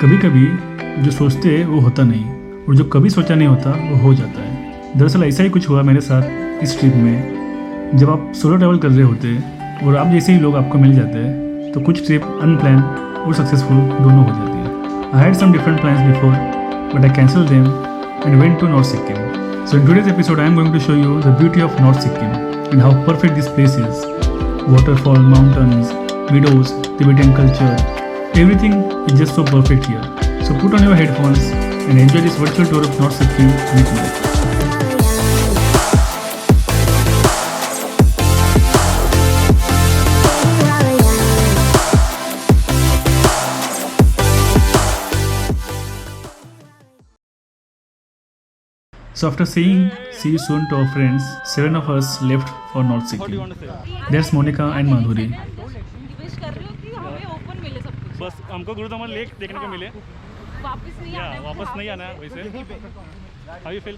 कभी कभी जो सोचते हैं वो होता नहीं, और जो कभी सोचा नहीं होता वो हो जाता है। दरअसल ऐसा ही कुछ हुआ मेरे साथ इस ट्रिप में। जब आप सोलो ट्रैवल कर रहे होते हैं और आप जैसे ही लोग आपको मिल जाते हैं तो कुछ ट्रिप अनप्लान और सक्सेसफुल दोनों हो जाती है। I had some different plans before but I cancel them and went to north Sikkim. So in today's episode I am going to show you the beauty of north Sikkim and how perfect this place is. Waterfall, mountains, meadows, Tibetan culture, everything is just so perfect here. So put on your headphones and enjoy this virtual tour of North Sikkim with me. So after saying see you soon to our friends, 7 of us left for North Sikkim. There's Monica and Madhuri. Wish कर रही हूँ कि हमें open मिले सब कुछ, बस हमको गुरुदमन लेक देखने को मिले। वापस नहीं आना है मुझे वापस नहीं आना है वैसे। How you feel?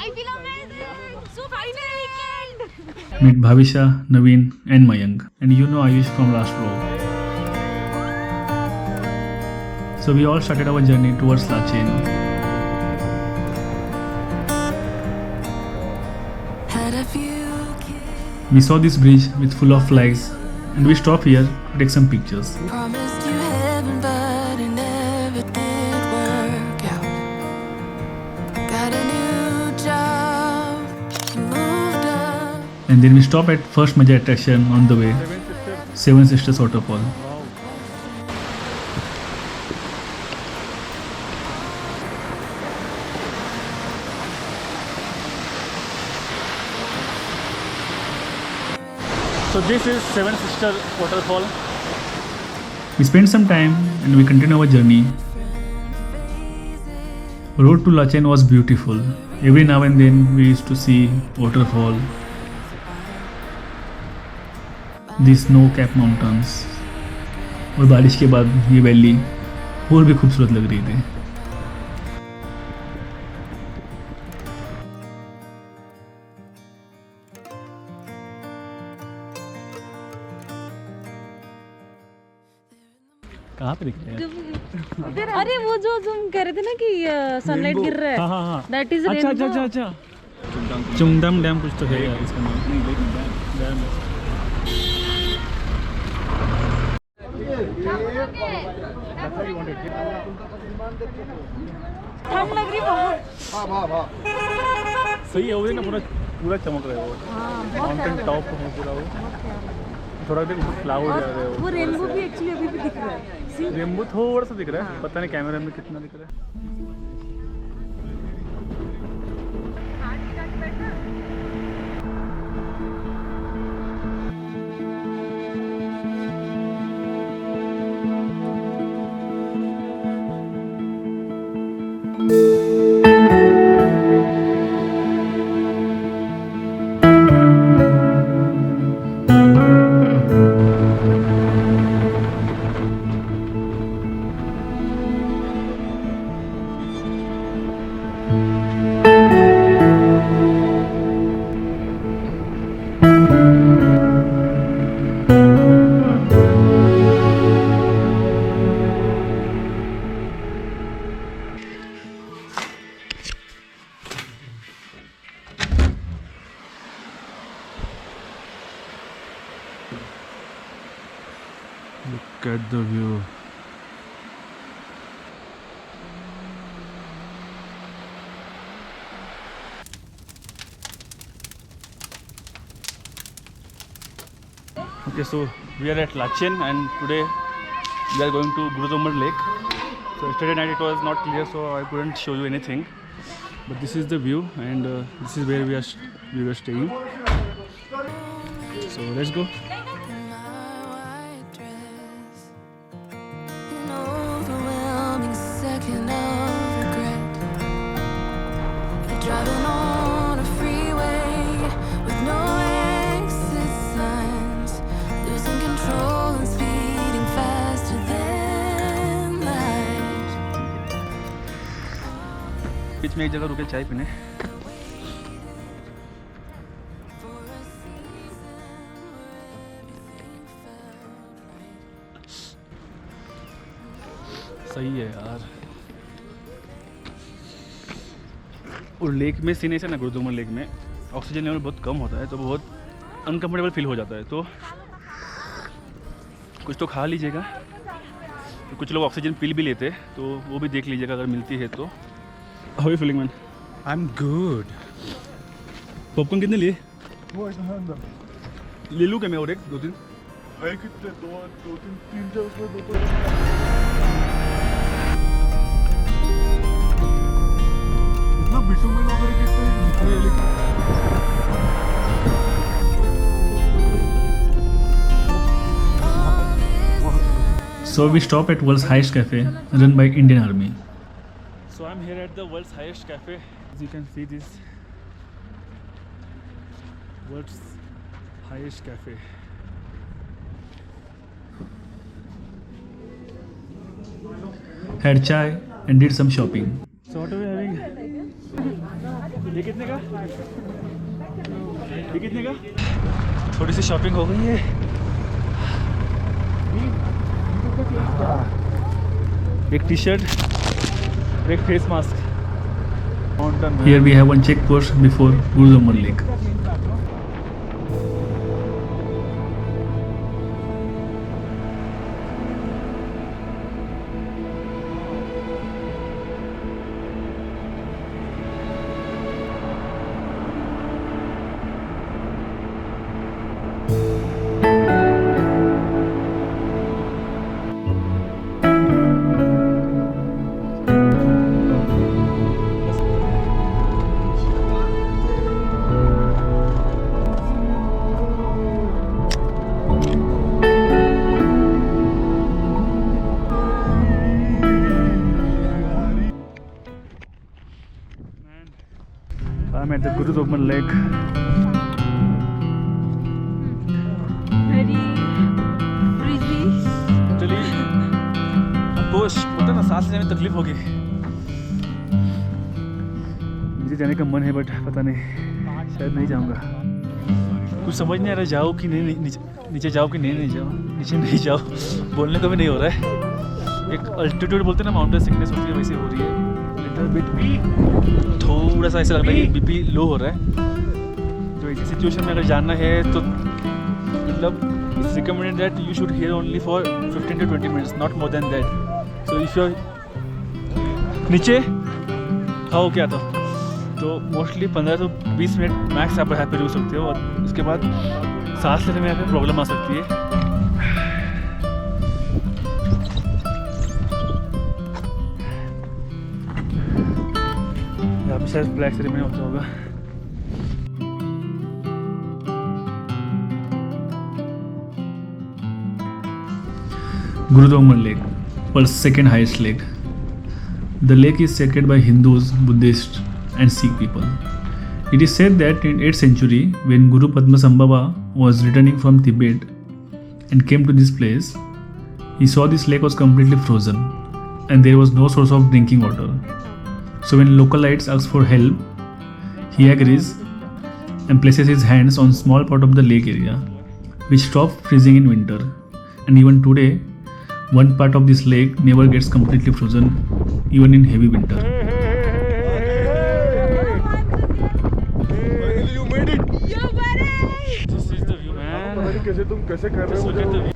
I feel amazing. So final weekend. Meet Bhavisha, Naveen and Mayank. And you know Ayush from last row. So we all started our journey towards Lachen. We saw this bridge with full of flags and we stopped here to take some pictures. Promised you heaven, but it never did work out. Got a new job, moved up. And then we stopped at first major attraction on the way, Seven Sisters Waterfall. So this is Seven Sister Waterfall. We spent some time and we continued our journey. Road to Lachen was beautiful. Every now and then we used to see waterfall, these snow-capped mountains. और बारिश के बाद ये valley और भी खूबसूरत लग रही थी। कहाँ पे दिख रहे हैं? अरे वो जो तुम कह रहे थे ना कि सनलाइट गिर रहा है, हाँ हाँ हाँ। दैट इज अच्छा अच्छा अच्छा अच्छा। चुमदम डैम कुछ तो है यार इसका नाम। डैम ठंड लग रही बहुत। सही है, वो ना पूरा पूरा चमक रहा है वो। माउंटेन टॉप है पूरा वो। थोड़ा देर ऊपर क्लाउड आ रहे हो। वो रेनबो भी एक्चुअली अभी भी दिख रहा है। See? रेनबो थोड़ा सा दिख रहा है, पता नहीं कैमरे में कितना दिख रहा है। Look at the view. Okay, so we are at Lachen and today we are going to Gurudomar Lake. So yesterday night it was not clear, so I couldn't show you anything. But this is the view and this is where we were staying. So let's go. My white dress, an overwhelming second of regret. You're driving on a freeway with no exit signs, losing control and speeding faster than light. बीच में एक जगह रुके चाय पीने। सही है यार। और लेक में सीन ऐसा ना, गुरुदुम्बर लेक में ऑक्सीजन लेवल बहुत कम होता है तो बहुत अनकम्फर्टेबल फील हो जाता है। तो कुछ तो खा लीजिएगा, तो कुछ लोग ऑक्सीजन पिल भी लेते हैं तो वो भी देख लीजिएगा अगर मिलती है तो। How are you feeling man? I am good. Popcorn कितने लिए? वो इसमें अंदर ले लूँ क्या मैं और एक दो तीन? है कितने? दो तीन तीन थे उसमें, दो इतना बिटुमिन वगैरह कितने निकले लेकिन So we stop at world's highest cafe run by Indian Army. So I'm here at the world's highest cafe. As you can see this world's highest cafe. Had chai and did some shopping. So what are we having? ये कितने का? ये कितने का? थोड़ी सी shopping हो गई है। एक टी शर्ट, एक face mask. Here we have one check post before Gurudamar Lake. I'm at the Gurudamar Lake. Very breezy. Actually, हमको होता ना सांस लेने में तकलीफ होगी। मुझे जाने का मन है बट पता नहीं, शायद नहीं जाऊंगा। कुछ समझ नहीं आ रहा जाओ कि नहीं, नीचे जाओ कि नहीं जाओ, नीचे नहीं जाओ, बोलने को भी नहीं हो रहा है। एक अल्टीट्यूड बोलते हैं ना, माउंटेन सिकनेस होती है, वैसे हो रही है। लिटिल बिट थोड़ा सा ऐसा लग रहा है कि बीपी लो हो रहा है। तो ऐसी सिचुएशन में अगर जानना है तो मतलब it's recommended that you should hear only for 15 to 20 minutes, not more than that. So if you नीचे खाओ क्या तो मोस्टली 15 to 20 मिनट मैक्स आप यहाँ पे रुक सकते हो, और उसके बाद सांस लेने में यहाँ पे प्रॉब्लम आ सकती है। यहाँ पे शायद फ्लैग सेरेमनी होता होगा। Gurudamar Lake, world's second highest lake. The lake is sacred by Hindus, Buddhists, and Sikh people. It is said that in 8th century, when Guru Padmasambhava was returning from Tibet and came to this place, he saw this lake was completely frozen and there was no source of drinking water. So when localites ask for help, he agrees and places his hands on small part of the lake area, which stops freezing in winter. And even today, one part of this lake never gets completely frozen, even in heavy winter. you made it. You made it! This is the view, man. पता नहीं कैसे तुम कैसे कर रहे Just हो look at the view.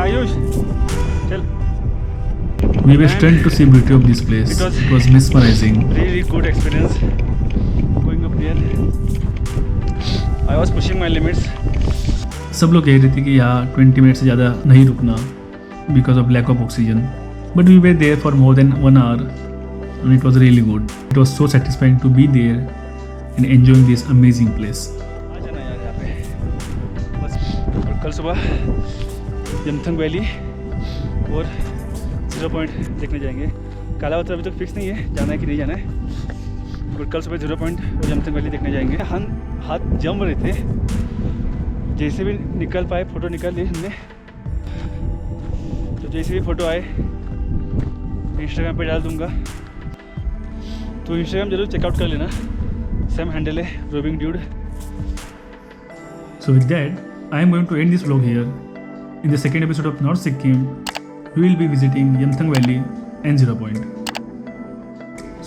Ayush, chal. We were stunned to see beauty of this place. It was mesmerizing. Really good experience going up there. I was pushing my limits. सब लोग कह रहे थे कि यहाँ 20 मिनट से ज़्यादा नहीं रुकना because of lack of oxygen. But we were there for more than 1 hour and it was really good. It was so satisfying to be there and enjoying this amazing place. आ जाना यार यहाँ पे बस। और कल सुबह यमथंग वैली और 0 point देखने जाएंगे। कालावतर अभी तक फिक्स नहीं है जाना है कि नहीं जाना है, बट कल सुबह 0 पॉइंट और यमथंग वैली देखने जाएंगे। हम हाथ जम रहे थे, जैसे भी निकल पाए फ़ोटो निकाल लिए हमने। तो जैसे भी फ़ोटो आए इंस्टाग्राम पे डाल दूंगा, तो इंस्टाग्राम जरूर चेकआउट कर लेना। सेम हैंडल है roving dude. So with that, I am going to end this vlog here. In the second episode of North Sikkim, we will be visiting Yamthang Valley and Zero Point.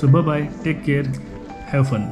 So bye bye, take care, have fun.